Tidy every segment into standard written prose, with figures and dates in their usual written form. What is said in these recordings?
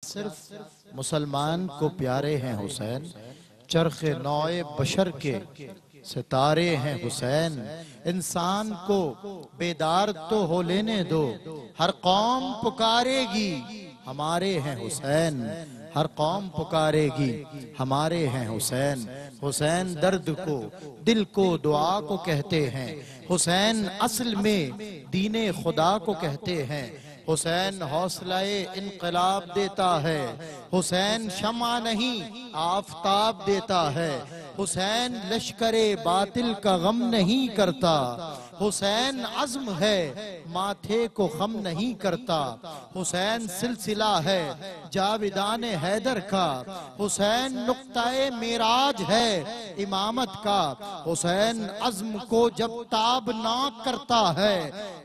صرف مسلمان کو پیارے ہیں حسین، چرخ نوع بشر کے ستارے ہیں حسین۔ انسان کو بیدار تو ہو لینے دو، ہر قوم پکارے گی ہمارے ہیں حسین، ہر قوم پکارے گی ہمارے ہیں حسین۔ حسین درد کو، دل کو، دعا کو کہتے ہیں، حسین اصل میں دین خدا کو کہتے ہیں۔ حسین حوصلہ انقلاب دیتا ہے، حسین شمع نہیں آفتاب دیتا ہے۔ حسین لشکر باطل کا غم نہیں کرتا، حسین عزم ہے ماتھے کو خم نہیں کرتا۔ حسین سلسلہ ہے جاویدان حیدر کا، حسین نقطہ معراج ہے امامت کا۔ حسین عزم کو جب تابناک کرتا ہے،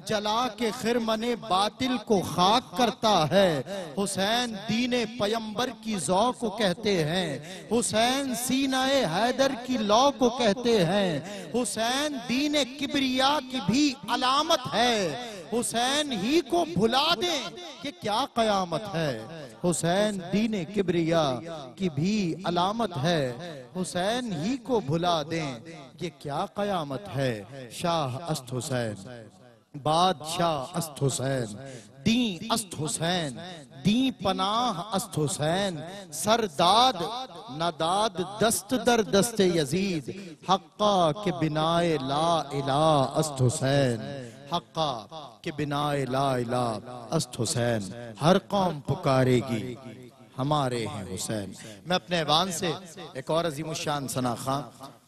جلا کے خرمن باطل کو خاک کرتا ہے۔ حسین دین پیمبر کی ذوق کو کہتے ہیں، حسین سینہ حیدر کی لو کو کہتے ہیں۔ حسین دین کبریا کی بھی علامت ہے، حسین ہی کو بھلا دیں کہ کیا قیامت ہے۔ حسین دین کبریا کی بھی علامت ہے، حسین ہی کو بھلا دیں کہ کیا قیامت ہے۔ شاہ است حسین، بادشاہ است حسین، دین است حسین، دین پناہ است حسین۔ سرداد نداد دست در دست یزید، حقا کہ بنائے لا الہ است حسین، حقا کہ بنائے لا الہ است حسین۔ ہر قوم پکارے گی ہمارے ہیں حسین۔ میں اپنے ایوان سے ایک اور عظیم الشان ثنا خواں،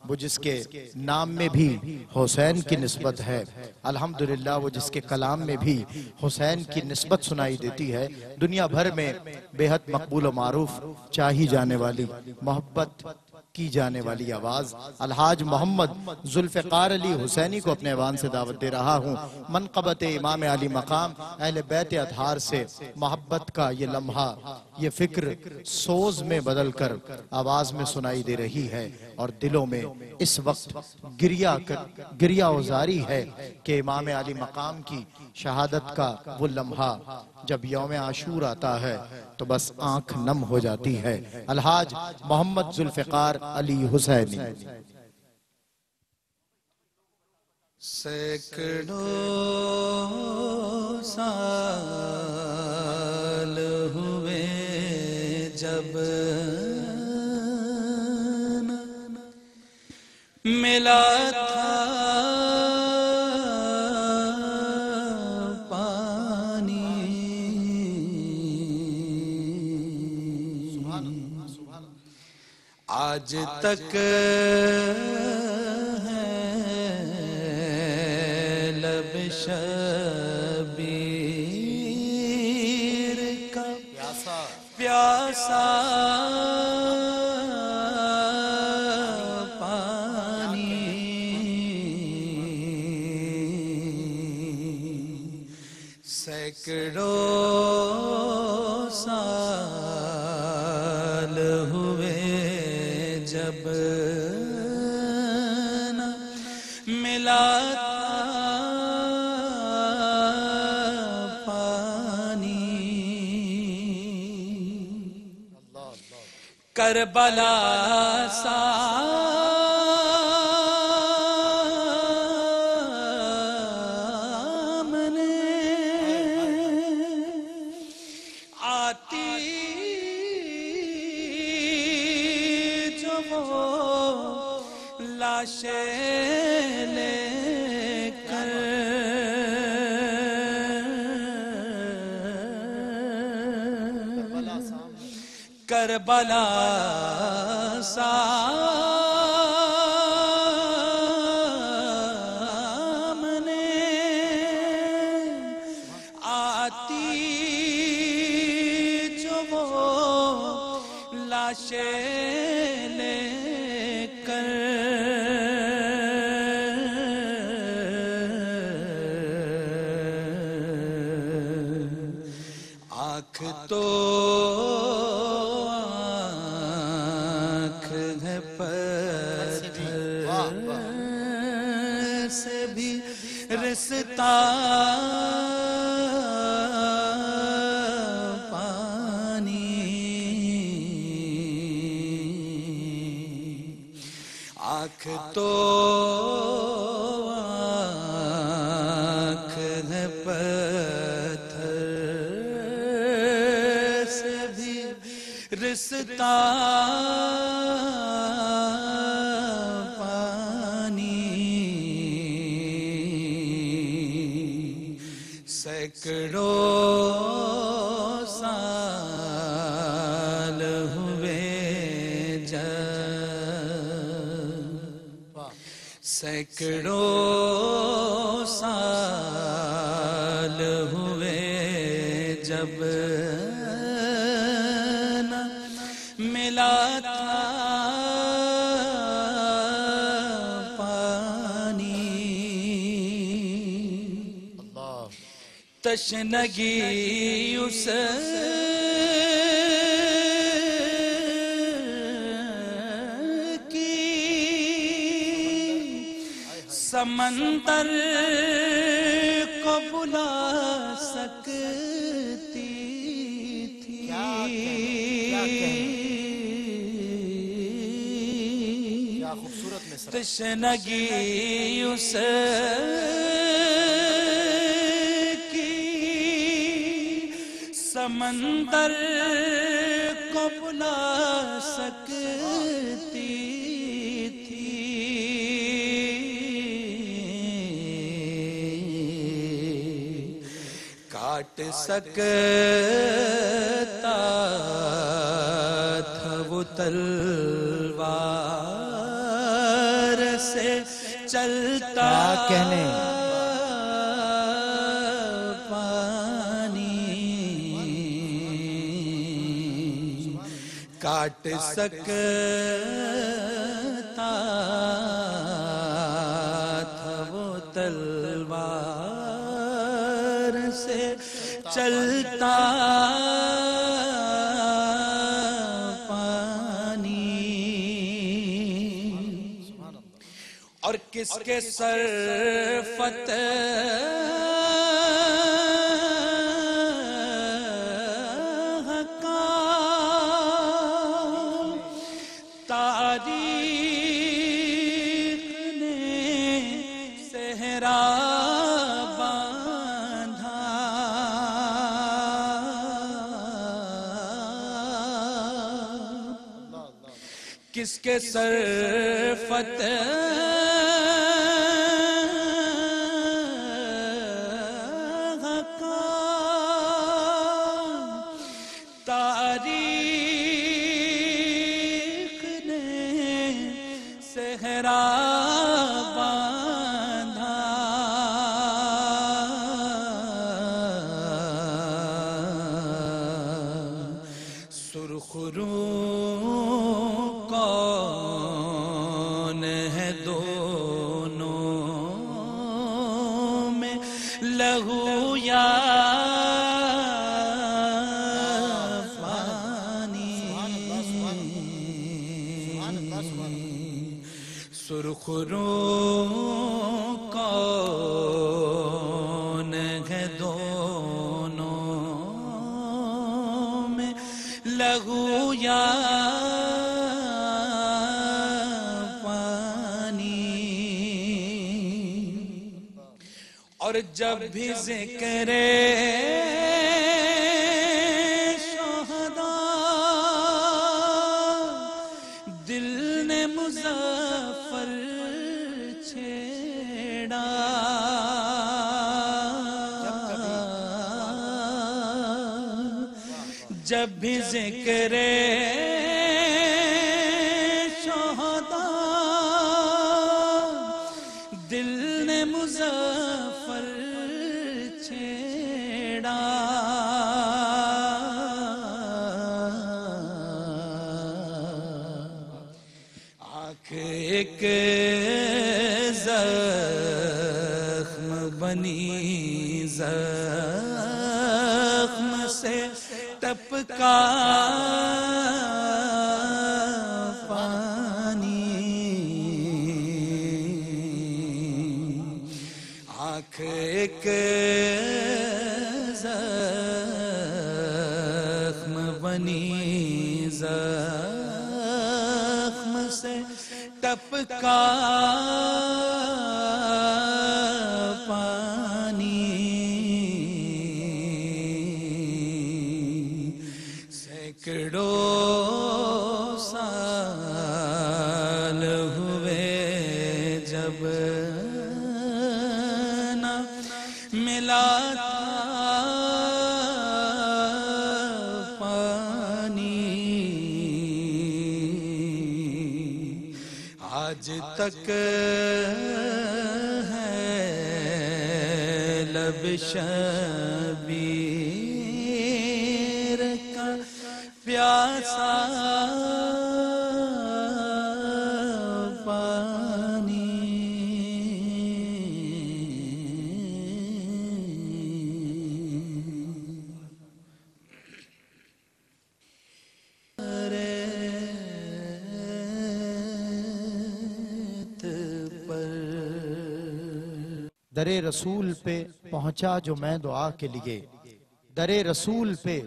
وہ جس کے نام میں بھی حسین کی نسبت ہے، الحمدللہ وہ جس کے کلام میں بھی حسین کی نسبت سنائی دیتی ہے، دنیا بھر میں بے حد مقبول و معروف، چاہی جانے والی، محبت کی جانے والی آواز، الحاج محمد ذوالفقار علی حسینی کو اپنے ایوان سے دعوت دے رہا ہوں۔ منقبت امام علی مقام اہل بیت اطہار سے محبت کا یہ لمحہ، یہ فکر سوز میں بدل کر آواز میں سنائی دے رہی ہے، اور دلوں میں اس وقت گریہ وزاری ہے کہ امام علی مقام کی شہادت کا وہ لمحہ جب یوم عاشور آتا ہے تو بس آنکھ نم ہو جاتی ہے۔ الحاج محمد ذوالفقار علی حسینی۔ سینکڑوں سال ہوئے جب ملا تھا پانی، آج تک ہے لب شبیر کا پیاسا سینکڑوں سال ہوئے جب نہ ملا تھا پانی، کربلا لاشیں لے کر کربلا سامنے آتی جو وہ لاشیں لے کر، آنکھ تو آنکھ ہے پتھر سے بھی رستا پانی، آنکھ تو آنکھ ہے پتھر سے بھی رستا پانی، سینکڑوں سال ہوئے جب، سینکڑوں سال ہوئے جب نہ ملا تھا پانی، تشنگی اس کی سمندر کو بلا سکتی تھی، تشنگی اس سمندر کو بلا سکتی تھی، کاٹ سکتا تھا وہ تلوار سے چلتا کہنے کاٹ سکتا تھا وہ تلوار سے چلتا پانی، اور کس کے سر فتح تاریخ نے صحرا باندھا، کس کے سر فتح کا تاریخ صحرا باندھا، سرخ رو کون ہے دونوں میں، لہو یا سرخ رو کون ہے دونوں میں، لہو یا پانی، اور جب بھی ذکر دل نے مظفر چھیڑا، جب بھی ذکر شہداء دل نے مظفر چھیڑا، ایک زخم بنی زخم سے ٹپکا پانی، آنکھ ایک زخم بنی زخم سے ٹپکا پانی، سینکڑوں سال ہوئے جب نہ ملا تھا پانی، آج تک ہے لب شبیر کا پیاسا در رسول پہ پہنچا جو میں دعا کے لیے، در رسول پہ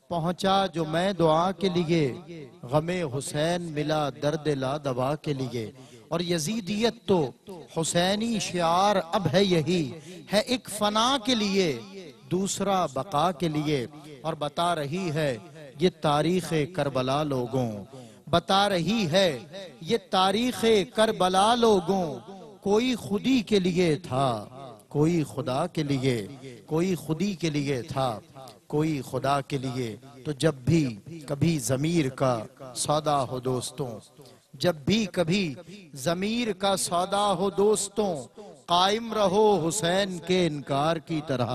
پہنچا جو میں دعا کے لیے، غم حسین ملا درد لا دوا کے لیے۔ اور یزیدیت تو حسینی شعار اب ہے یہی، ہے ایک فنا کے لیے دوسرا بقا کے لیے۔ اور بتا رہی ہے یہ تاریخ کربلا لوگوں، بتا رہی ہے یہ تاریخ کربلا لوگوں، کوئی خودی کے لیے تھا کوئی خدا کے لیے، کوئی خودی کے لیے تھا کوئی خدا کے لیے۔ تو جب بھی کبھی ضمیر کا سودا ہو دوستوں، جب بھی کبھی ضمیر کا سودا ہو دوستوں، قائم رہو حسین کے انکار کی طرح،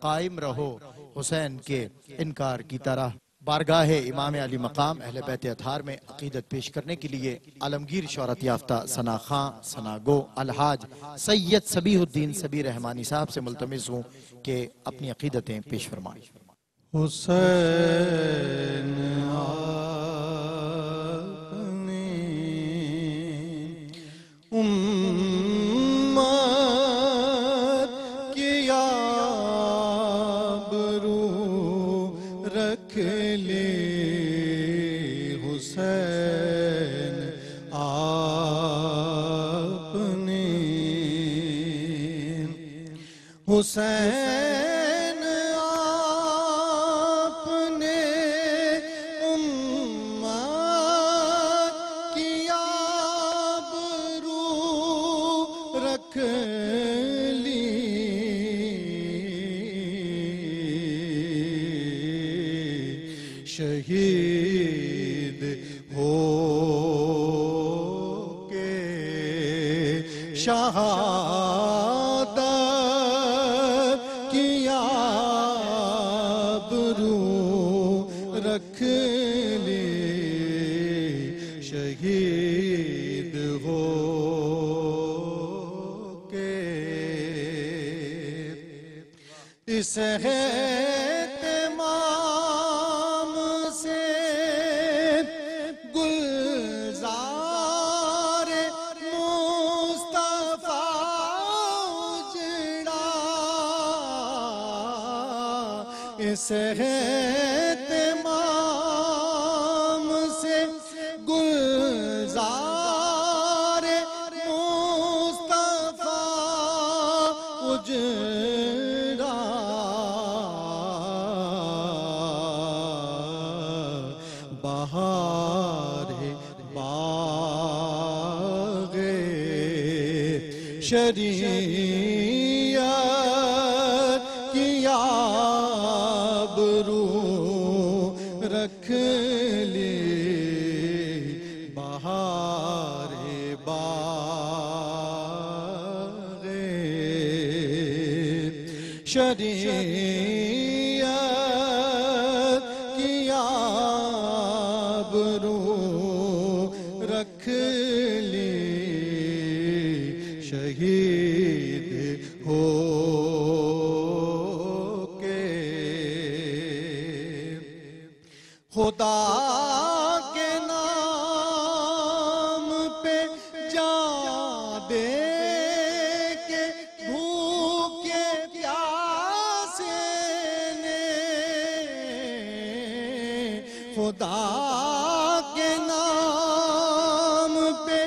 قائم رہو حسین کے انکار کی طرح۔ بارگاہ امام علی مقام اہل بیت اطہار میں عقیدت پیش کرنے کے لیے عالمگیر شہرت یافتہ ثنا خان ثنا گو الحاج سید صبیح الدین صبیح رحمانی صاحب سے ملتمس ہوں کہ اپنی عقیدتیں پیش فرمائیں۔ حسین اپنی امت کی آبرو رکھ لی، حسین اپنی حسین اپنے امت کی آبرو رکھ لی، شہید ہو کے شہادت کی آبرو رکھ لی، شہید ہو کے اس اہتمام سے گلزار مصطفیٰ اجڑا، اس اہتمام سے گلزار مصطفیٰ اجڑا، بہار باغ شریعت کی آبرو رکھ لی، بہار باغ شریعت کی آبرو رکھ لی، شہید ہو کے خدا کے نام پہ جان دے کے بھوکے پیاسے نے، خدا کے نام پہ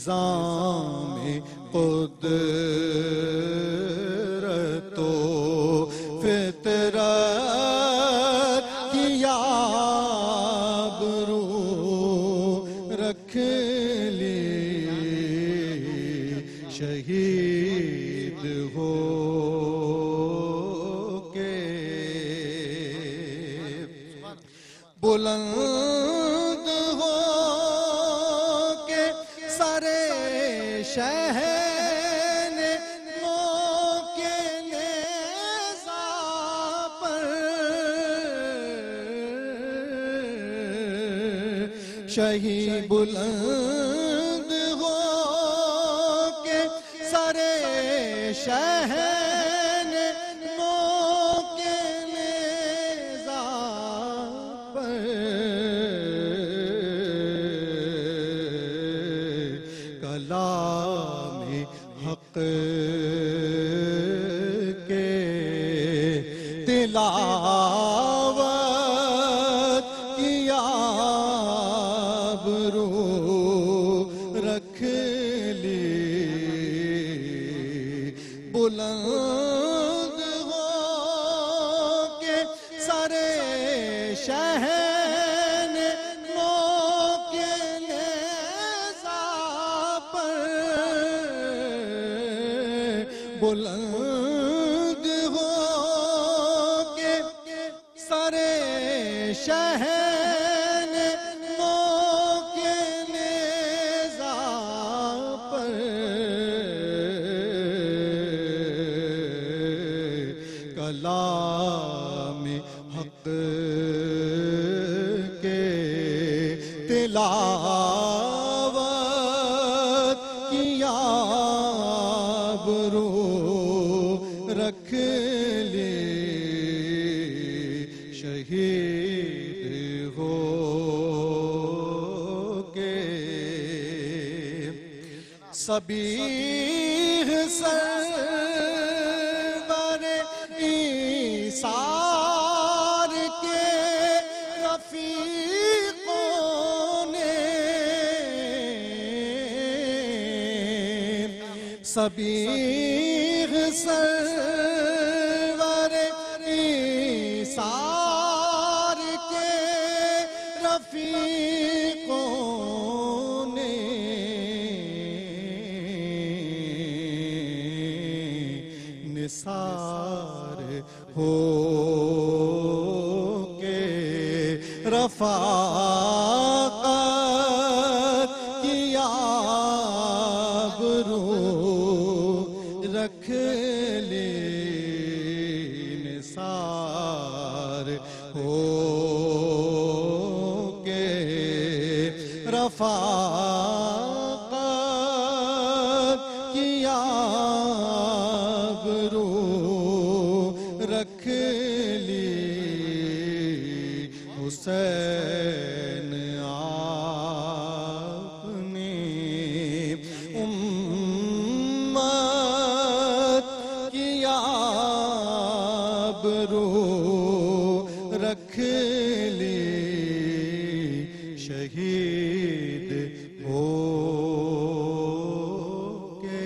نظام قدرت و فطرت کی آبرو رکھ لی شہید ہو کے بلند ہو کے سارے شہن نو کے نیزہ پر شہید بلند ہو کے سارے شہن نو کے نیزہ پر کلام حق کے تلاوت کی آبرو رکھ لی بلند ہو کے سارے شہن نو کے نیزہ پر بلند ہو کے سارے شہن نو کے نیزہ پر کلام حق کے تلاوت کی آبرو رکھ لی شہید ہو کے سبیح سرور ایثار کے رفیقوں نے سبیح سرور ایثار کے رفیقوں نے نثار ہو کے رفاقت کی آبرو رکھ لی نثار ہو کے رفاقت کی آبرو رکھ لی حسین آپ نے امت کی آبرو رکھ لی شہید ہو کے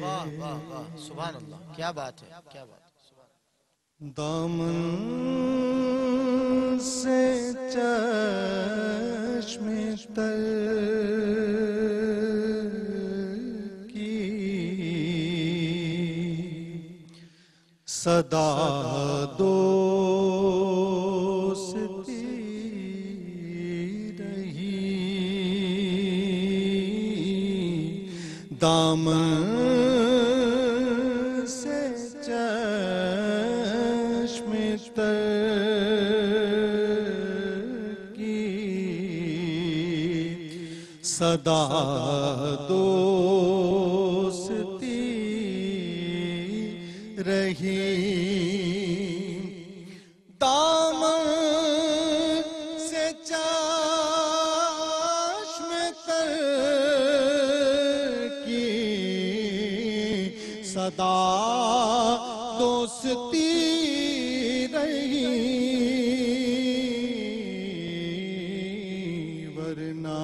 واہ واہ واہ سبحان اللہ کیا بات ہے کیا بات ہے دامن سے چشم تر کی صدا دوستی رہی دامن سے چشم تر کی صدا دوستی رہی دامن سے چشم تر کی صدا دوستی رہی ورنہ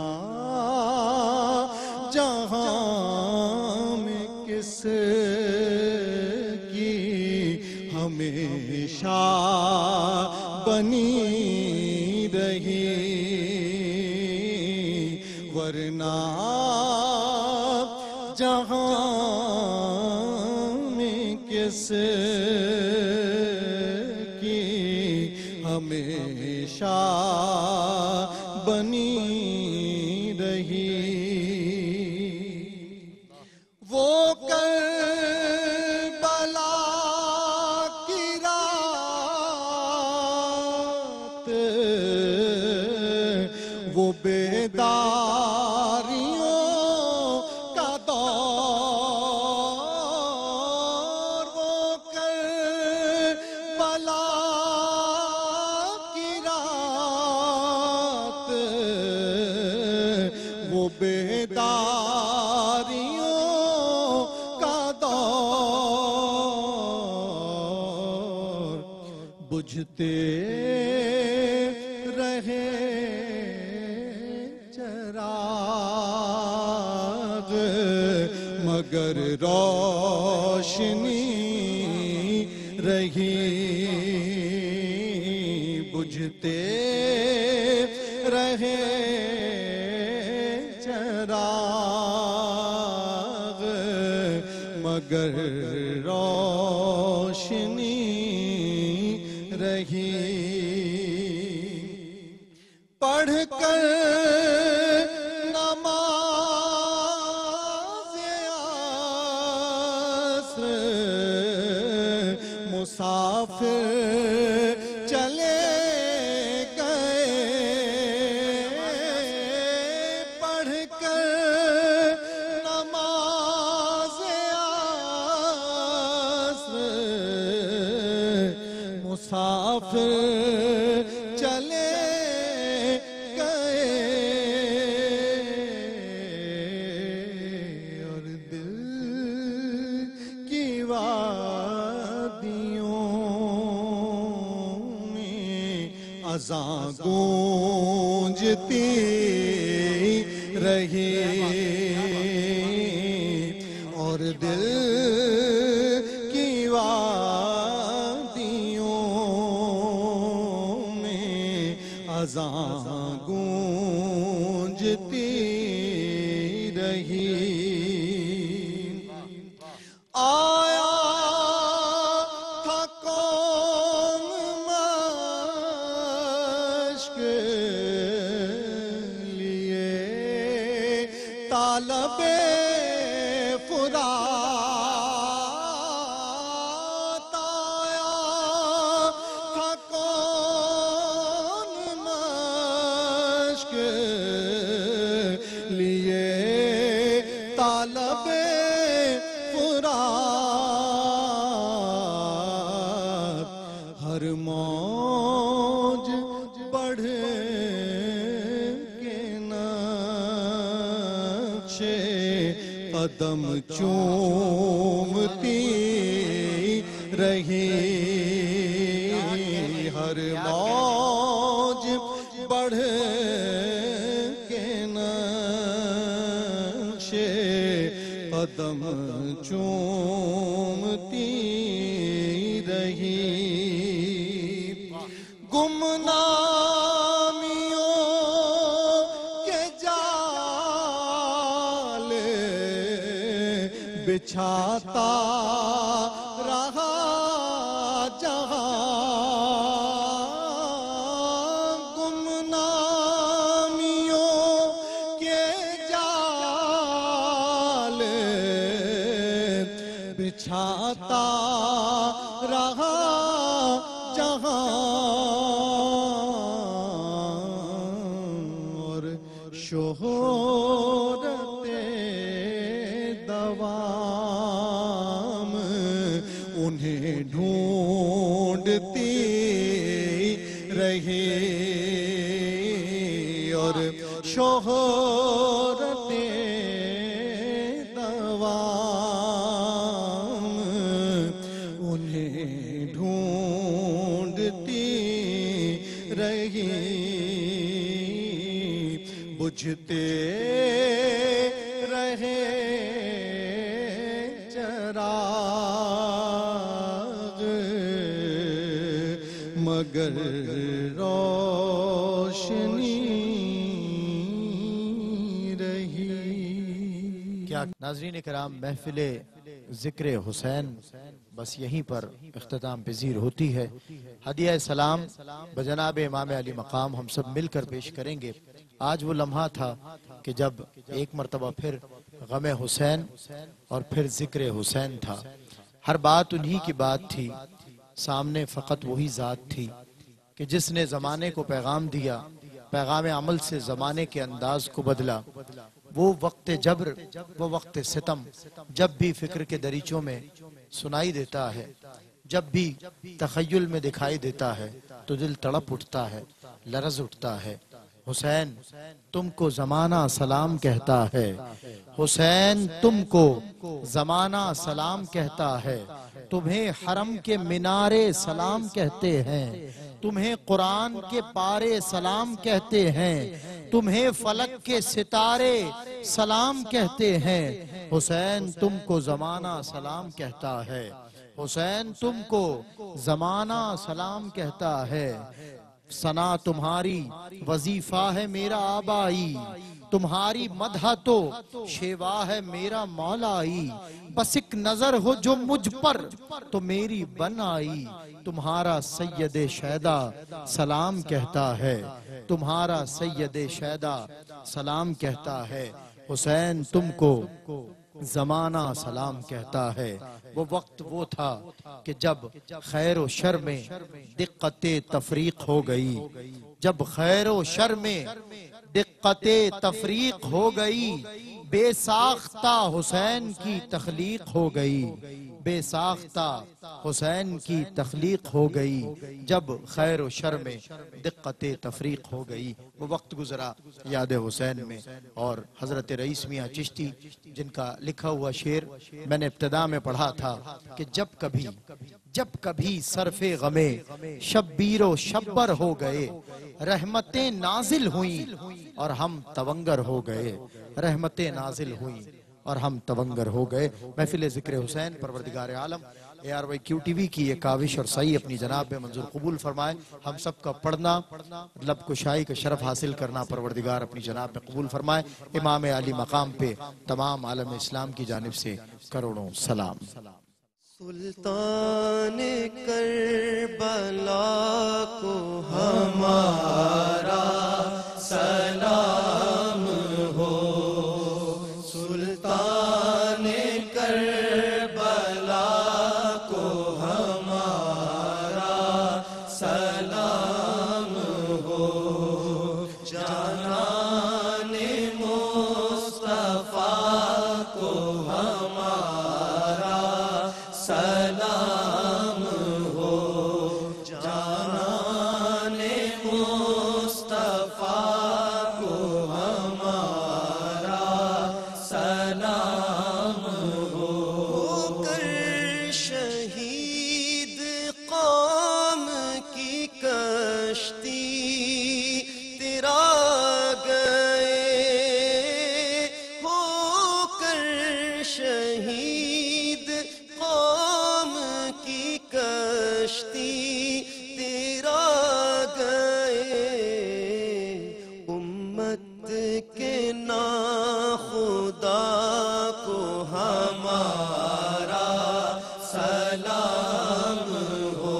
بنی رہی، ورنہ جہاں میں کس کی ہمیشہ بنی رہی۔ وہ کربلا کی رات، وہ بیداریوں کا دور، وہ کربلا کی رات، وہ بیداریوں کا دور، بجھتے رہے چراغ مگر روشنی رہی، بجھتے رہے چراغ مگر روشنی رہی۔ پڑھ کر نماز عصر مسافر چلے گئے، پڑھ کر نماز عصر مسافر چلے گئے، اور دل کی وادیوں میں اذاں گونجتی رہی، اور دل کی وادیوں میں اذاں گونجتی رہی۔ آیا تھا کون مشق لیے طالب فرات، آیا تھا کون مشق لیے طالب فرات، ہر موج بڑھ کے نقش قدم چومتی رہی، ہر موج بڑھ کے نقش قدم چومتی رہی، گمنامیوں کے جال بچھاتا رہا جہاں، گمنامیوں کے جال بچھاتا رہا جہاں، اور شہرت دوام انہیں ڈھونڈتی رہی، اور شہرت دوام انہیں ڈھونڈتی رہی، بجھتے رہے چراغ مگر کیا ناظرین کرام، محفل ذکر حسین بس یہیں پر اختتام پذیر ہوتی ہے۔ ہدیہ سلام بجناب امام علی مقام ہم سب مل کر پیش کریں گے۔ آج وہ لمحہ تھا کہ جب ایک مرتبہ پھر غم حسین اور پھر ذکر حسین تھا۔ ہر بات انہی کی بات تھی، سامنے فقط وہی ذات تھی کہ جس نے زمانے کو پیغام دیا، پیغام عمل سے زمانے کے انداز کو بدلا۔ وہ وقت جبر، وہ وقت ستم جب بھی فکر کے دریچوں میں سنائی دیتا ہے، جب بھی تخیل میں دکھائی دیتا ہے تو دل تڑپ اٹھتا ہے، لرز اٹھتا ہے۔ حسین تم کو زمانہ سلام کہتا ہے، حسین تم کو زمانہ سلام کہتا ہے، تمہیں حرم کے مینارے سلام کہتے ہیں، تمہیں قرآن کے پارے سلام کہتے ہیں، تمہیں فلک کے ستارے سلام کہتے ہیں۔ حسین تم کو زمانہ سلام کہتا ہے، حسین تم کو زمانہ سلام کہتا ہے۔ ثنا تمہاری وظیفہ ہے میرا آبائی، تمہاری مدح تو شیوا ہے میرا مولائی، بس ایک نظر ہو جو مجھ پر تو میری بن آئی، تمہارا سید شیدا سلام کہتا ہے، تمہارا سید شیدا سلام کہتا ہے۔ حسین تم کو زمانہ سلام کہتا ہے۔ وہ وقت وہ تھا کہ جب خیر و شر میں دقت تفریق ہو گئی، جب خیر و شر میں دقت تفریق ہو گئی، بے ساختہ حسین کی تخلیق ہو گئی، بے ساختہ حسین کی تخلیق ہو گئی، جب خیر و شر میں دقت تفریق ہو گئی۔ وہ وقت گزرا یاد حسین میں، اور حضرت رئیس میاں چشتی جن کا لکھا ہوا شعر میں نے ابتدا میں پڑھا تھا کہ جب کبھی صرف غمے شبیر و شبر ہو گئے، رحمتیں نازل ہوئیں اور ہم تونگر ہو گئے، رحمتیں نازل ہوئیں اور ہم تونگر ہو گئے۔ محفل ذکر حسین پروردگار عالم ARYQ TV کی یہ کاوش اور سعی اپنی جناب میں منظور قبول فرمائے۔ ہم سب کا پڑھنا، لب کشائی کا شرف حاصل کرنا پروردگار اپنی جناب میں قبول فرمائے۔ امام علی مقام پہ تمام عالم اسلام کی جانب سے کروڑوں سلام۔ سلطان کربلا کو ہمارا سلام ہو، سلطان کربلا کو ہمارا سلام ہو، جانان مصطفیٰ کو ہمارا سلام ہو، جانان مصطفیٰ کو ہمارا سلام ہو۔ ہو کر شہید قوم کی کشتی تیرا گئے، ہو کر شہید قوم کی کشتی تیرا گئے، امت کے ناخدا کو ہمارا سلام ہو،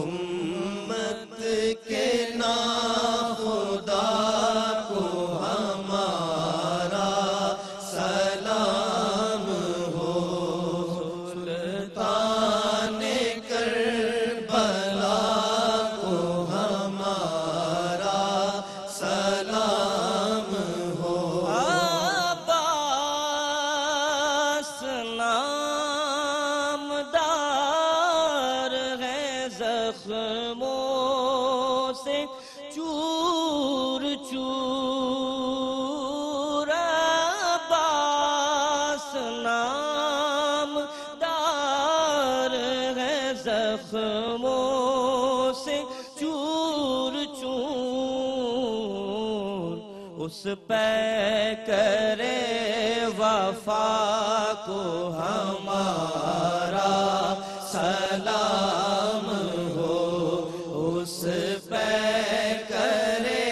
امت کے ناخدا کو ہمارا سلام ہو، سلطان کربلا کو ہمارا سلام ہو۔ عباس نامدار ہے زخموں سے چور چور، عباس نامدار ہے زخموں سے چور چور، اس پہ کرے وفا کو ہمارا سلام ہو، اس پہ کرے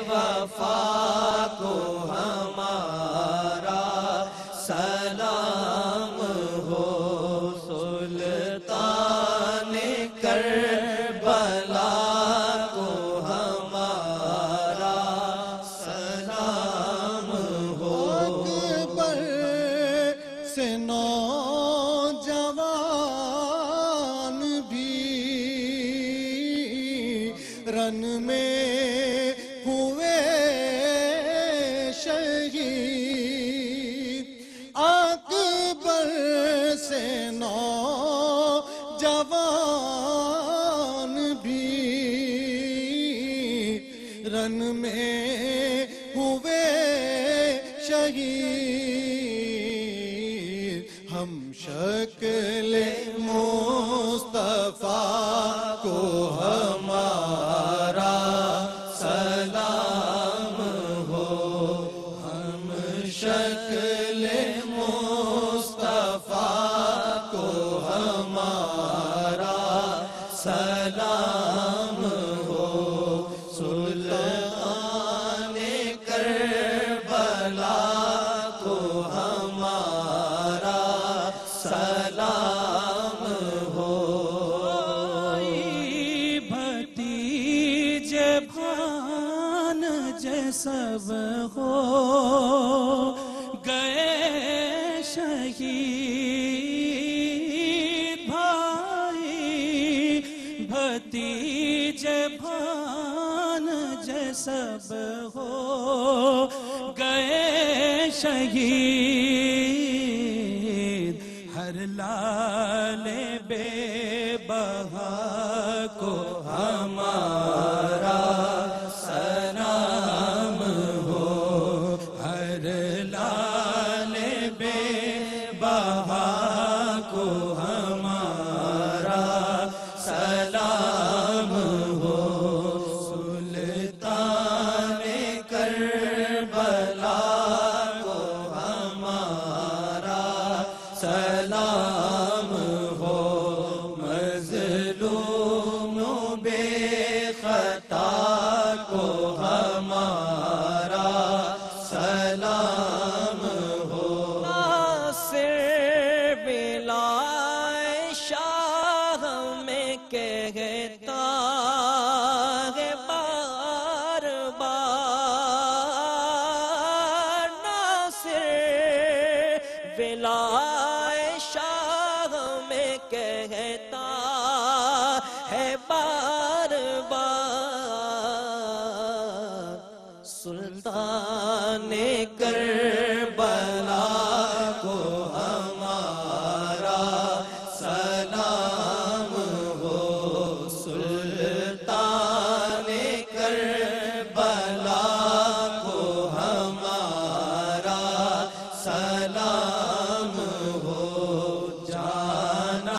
وفا کو ہمارا رن میں ہوئے شہید اکبر سے نوجوان بھی رن میں ہوئے شہید ہم شکل مصطفیٰ کو ہمارا سلام ہو ہم شکل مصطفیٰ کو ہمارا سلام ہو سلطان کربلا کو ہمارا سلام ہو بھتیجے بھانجے سب ہو گئے شہید بھائی بھتیجے بھانجے سب ہو گئے شہید ہر لال بے بہا کو ہمارا سلام ہو ہر لال بے بہا کو ہمارا سلام ہو سلطان کربلا کو ہمارا سلام ہو مظلوم بے خطا کو ہمارا سلام ہو ناصر بلا شاہ میں کہتا ہے بار بار ناصر بلا شاہ میں کہتا ہے بار بار سلطان